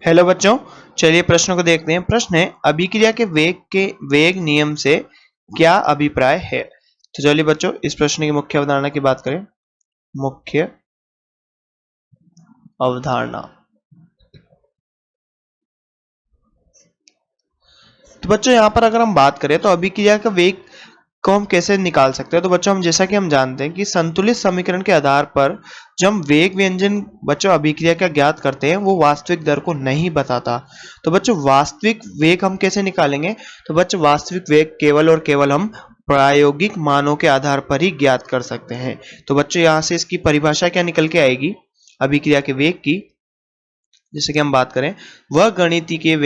Hello बच्चों, चलिए प्रश्नों को देखते हैं। प्रश्न है, अभिक्रिया के वेग नियम से क्या अभिप्राय है। तो चलिए बच्चों, इस प्रश्न की मुख्य अवधारणा की बात करें। मुख्य अवधारणा। तो बच्चों यहाँ पर अगर हम बात करें तो अभिक्रिया का वेग को हम कैसे निकाल सकते हैं। तो बच्चों हम जैसा कि हम जानते हैं कि संतुलित समीकरण के आधार पर जब हम वेग व्यंजन बच्चों अभिक्रिया का ज्ञात करते हैं वो वास्तविक दर को नहीं बताता। तो बच्चों वास्तविक वेग हम कैसे निकालेंगे। तो बच्चों वास्तविक वेग केवल और केवल हम प्रायोगिक मानों के आधार पर ही ज्ञात कर सकते हैं। तो बच्चों यहाँ से इसकी परिभाषा क्या निकल के आएगी अभिक्रिया के वेग की। जैसे कि हम बात करें, वह गणितीय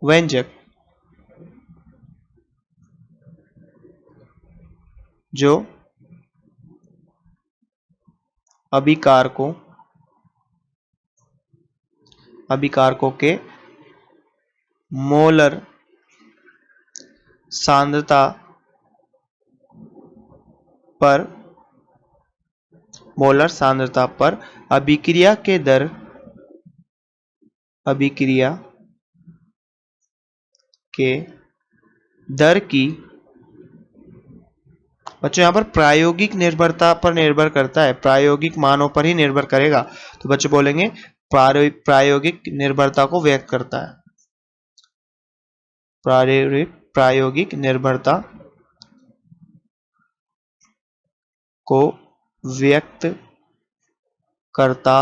व्यंजक जो अभिकारकों के मोलर सांद्रता पर अभिक्रिया के दर की बच्चों यहाँ पर प्रायोगिक निर्भरता पर निर्भर करता है, प्रायोगिक मानों पर ही निर्भर करेगा। तो बच्चे बोलेंगे प्रायोगिक निर्भरता को व्यक्त करता है। प्रायोगिक निर्भरता को व्यक्त करता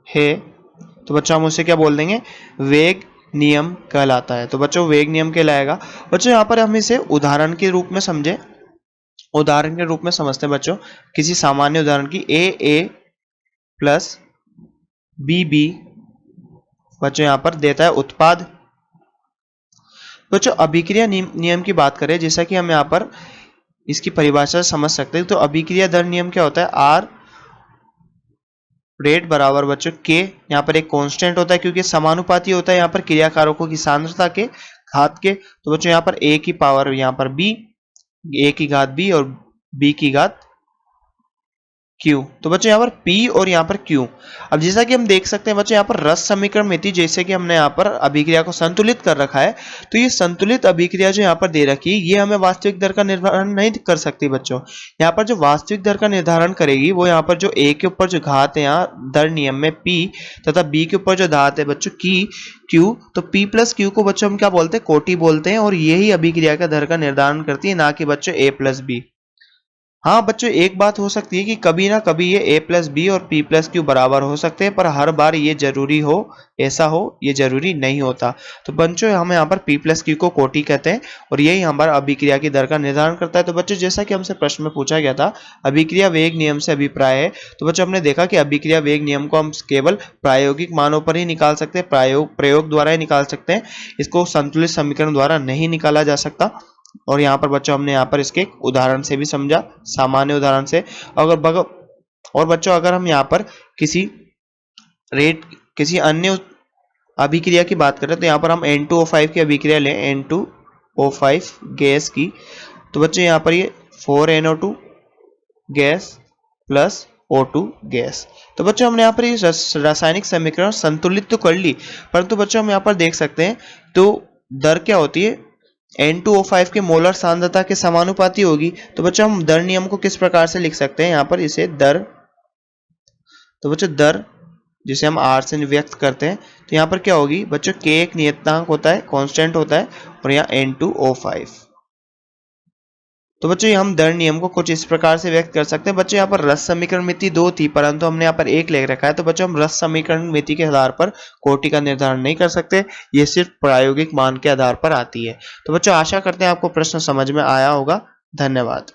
है। तो बच्चों हम उसे क्या बोल देंगे, वेग नियम कहलाता है। तो बच्चों वेग नियम कहलाएगा। बच्चों यहाँ पर हम इसे उदाहरण के रूप में समझे, उदाहरण के रूप में समझते हैं बच्चों। किसी सामान्य उदाहरण की ए प्लस बी बच्चों यहाँ पर देता है उत्पाद। बच्चों अभिक्रिया नियम की बात करें, जैसा कि हम यहाँ पर इसकी परिभाषा समझ सकते हैं। तो अभिक्रिया दर नियम क्या होता है, आर रेट बराबर बच्चों के, यहाँ पर एक कांस्टेंट होता है क्योंकि समानुपाती होता है यहाँ पर क्रियाकारकों की सांद्रता के घात के। तो बच्चों यहाँ पर ए की पावर यहाँ पर बी, ए की घात बी और बी की घात क्यू। तो बच्चों यहाँ पर P और यहाँ पर Q। अब जैसा कि हम देख सकते हैं बच्चों यहाँ पर रस समीकरण में थी, जैसे कि हमने यहाँ पर अभिक्रिया को संतुलित कर रखा है। तो ये संतुलित अभिक्रिया जो यहाँ पर दे रखी है ये हमें वास्तविक दर का निर्धारण नहीं कर सकती बच्चों। यहाँ पर जो वास्तविक दर का निर्धारण करेगी वो यहाँ पर जो A के ऊपर जो घात है यहाँ दर नियम में P तथा B के ऊपर जो घात है बच्चों की Q। तो P प्लस Q को बच्चों हम क्या बोलते हैं, कोटि बोलते हैं। और यही अभिक्रिया का दर का निर्धारण करती है, ना कि बच्चों A प्लस बी। हाँ बच्चों एक बात हो सकती है कि कभी ना कभी ये a प्लस बी और p प्लस क्यू बराबर हो सकते हैं, पर हर बार ये जरूरी हो ऐसा हो ये जरूरी नहीं होता। तो बच्चों हम यहाँ पर p प्लस क्यू को कोटि कहते हैं और यही हमारा अभिक्रिया की दर का निर्धारण करता है। तो बच्चों जैसा कि हमसे प्रश्न में पूछा गया था अभिक्रिया वेग नियम से अभिप्राय है, तो बच्चों हमने देखा कि अभिक्रिया वेग नियम को हम केवल प्रायोगिक मानों पर ही निकाल सकते हैं, प्रयोग द्वारा ही निकाल सकते हैं। इसको संतुलित समीकरण द्वारा नहीं निकाला जा सकता। और यहाँ पर बच्चों हमने यहाँ पर इसके उदाहरण से भी समझा, सामान्य उदाहरण से। और बच्चों अगर हम यहाँ पर किसी अन्य अभिक्रिया की बात करें तो यहाँ पर हम N2O5 की अभिक्रिया लें, N2O5 गैस की। तो बच्चों यहाँ पर ये 4NO2 gas plus O2 gas. तो बच्चों हमने यहाँ पर ये रासायनिक समीकरण संतुलित तो कर ली, परंतु बच्चों हम यहाँ पर देख सकते हैं तो दर क्या होती है, N2O5 के मोलर सांद्रता के समानुपाती होगी। तो बच्चों हम दर नियम को किस प्रकार से लिख सकते हैं, यहाँ पर इसे दर, तो बच्चों दर जिसे हम R से व्यक्त करते हैं तो यहाँ पर क्या होगी बच्चों, K एक नियतांक होता है, कांस्टेंट होता है और यहाँ N2O5। तो बच्चों हम दर नियम को कुछ इस प्रकार से व्यक्त कर सकते हैं। बच्चों यहाँ पर रस समीकरण मिति 2 थी परंतु हमने यहाँ पर 1 ले रखा है। तो बच्चों हम रस समीकरण मिति के आधार पर कोटि का निर्धारण नहीं कर सकते, ये सिर्फ प्रायोगिक मान के आधार पर आती है। तो बच्चों आशा करते हैं आपको प्रश्न समझ में आया होगा। धन्यवाद।